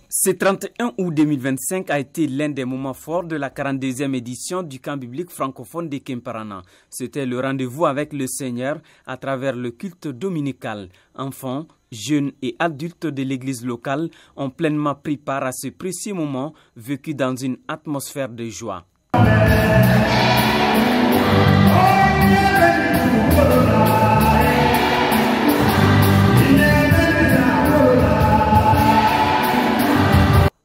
Ce 31 août 2025 a été l'un des moments forts de la 42e édition du camp biblique francophone de Kemparana. C'était le rendez-vous avec le Seigneur à travers le culte dominical. Enfants, jeunes et adultes de l'église locale ont pleinement pris part à ce précieux moment vécu dans une atmosphère de joie.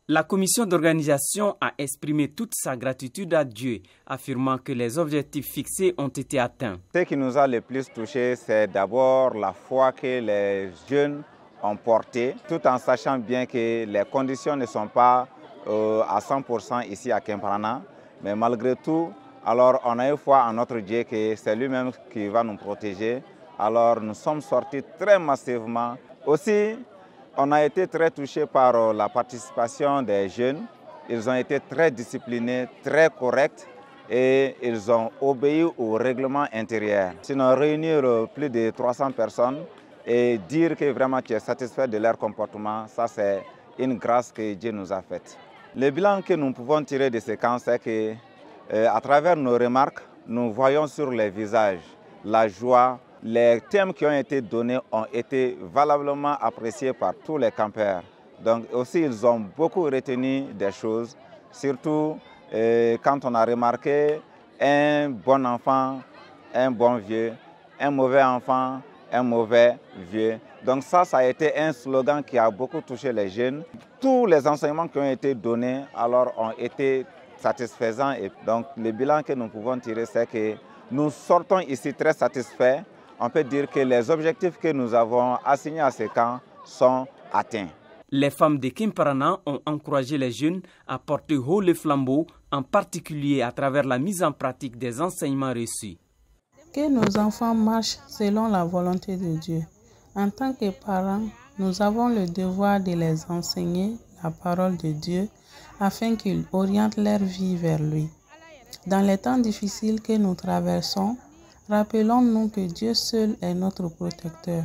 La commission d'organisation a exprimé toute sa gratitude à Dieu, affirmant que les objectifs fixés ont été atteints. Ce qui nous a le plus touché, c'est d'abord la foi que les jeunes ont portée, tout en sachant bien que les conditions ne sont pas à 100% ici à Kemparana. Mais malgré tout, alors on a eu foi en notre Dieu que c'est lui-même qui va nous protéger. Alors nous sommes sortis très massivement. Aussi, on a été très touchés par la participation des jeunes. Ils ont été très disciplinés, très corrects et ils ont obéi au règlement intérieur. Sinon, réunir plus de 300 personnes et dire que vraiment tu es satisfait de leur comportement, ça c'est une grâce que Dieu nous a faite. Le bilan que nous pouvons tirer de ces camps, c'est qu'à travers nos remarques, nous voyons sur les visages la joie. Les thèmes qui ont été donnés ont été valablement appréciés par tous les campeurs. Donc aussi, ils ont beaucoup retenu des choses, surtout quand on a remarqué un bon enfant, un bon vieux, un mauvais enfant, un mauvais vieux. Donc ça a été un slogan qui a beaucoup touché les jeunes. Tous les enseignements qui ont été donnés alors ont été satisfaisants. Et donc le bilan que nous pouvons tirer, c'est que nous sortons ici très satisfaits. On peut dire que les objectifs que nous avons assignés à ces camps sont atteints. Les femmes de Kemparana ont encouragé les jeunes à porter haut le flambeau, en particulier à travers la mise en pratique des enseignements reçus. Que nos enfants marchent selon la volonté de Dieu. En tant que parents, nous avons le devoir de les enseigner la parole de Dieu afin qu'ils orientent leur vie vers lui. Dans les temps difficiles que nous traversons, rappelons-nous que Dieu seul est notre protecteur.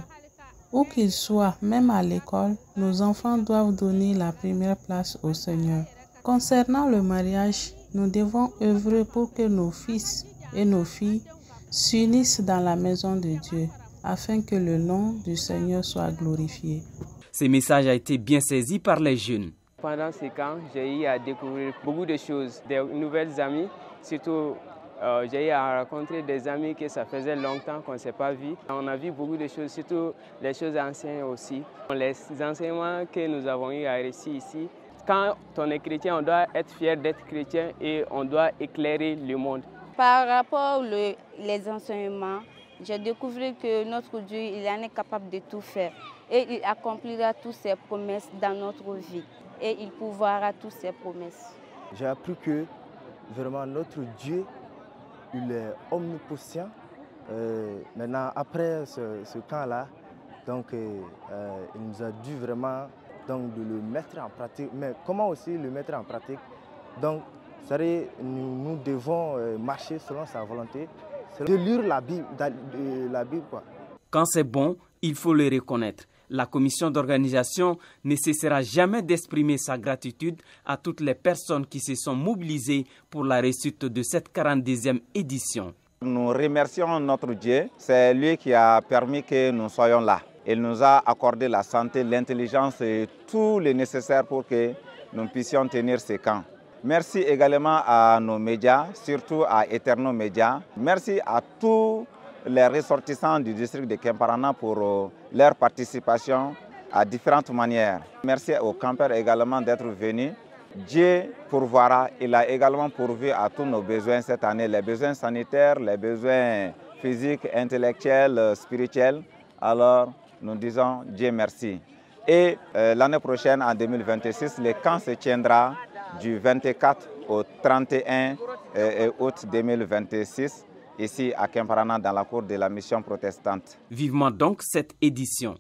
Où qu'il soit, même à l'école, nos enfants doivent donner la première place au Seigneur. Concernant le mariage, nous devons œuvrer pour que nos fils et nos filles s'unissent dans la maison de Dieu, afin que le nom du Seigneur soit glorifié. Ce message a été bien saisi par les jeunes. Pendant ces camps, j'ai eu à découvrir beaucoup de choses, des nouvelles amies, surtout j'ai eu à rencontrer des amis que ça faisait longtemps qu'on ne s'est pas vus. On a vu beaucoup de choses, surtout les choses anciennes aussi. Les enseignements que nous avons eu à réussir ici, quand on est chrétien, on doit être fier d'être chrétien et on doit éclairer le monde. Par rapport aux enseignements, j'ai découvert que notre Dieu, il en est capable de tout faire et il accomplira toutes ses promesses dans notre vie et il pourvoira toutes ses promesses. J'ai appris que vraiment notre Dieu, il est omnipotent. Maintenant, après ce camp-là, donc, il nous a dû vraiment donc, de le mettre en pratique. Mais comment aussi le mettre en pratique? Donc, nous devons marcher selon sa volonté, de lire la Bible, quoi. Quand c'est bon, il faut le reconnaître. La commission d'organisation ne cessera jamais d'exprimer sa gratitude à toutes les personnes qui se sont mobilisées pour la réussite de cette 42e édition. Nous remercions notre Dieu, c'est lui qui a permis que nous soyons là. Il nous a accordé la santé, l'intelligence et tout le nécessaire pour que nous puissions tenir ces camps. Merci également à nos médias, surtout à Eterno Média. Merci à tous les ressortissants du district de Kemparana pour leur participation à différentes manières. Merci aux campeurs également d'être venus. Dieu pourvoira, il a également pourvu à tous nos besoins cette année, les besoins sanitaires, les besoins physiques, intellectuels, spirituels. Alors nous disons Dieu merci. Et l'année prochaine, en 2026, le camp se tiendra du 24 au 31 août 2026. Ici à Kemparana, dans la cour de la mission protestante. Vivement donc cette édition.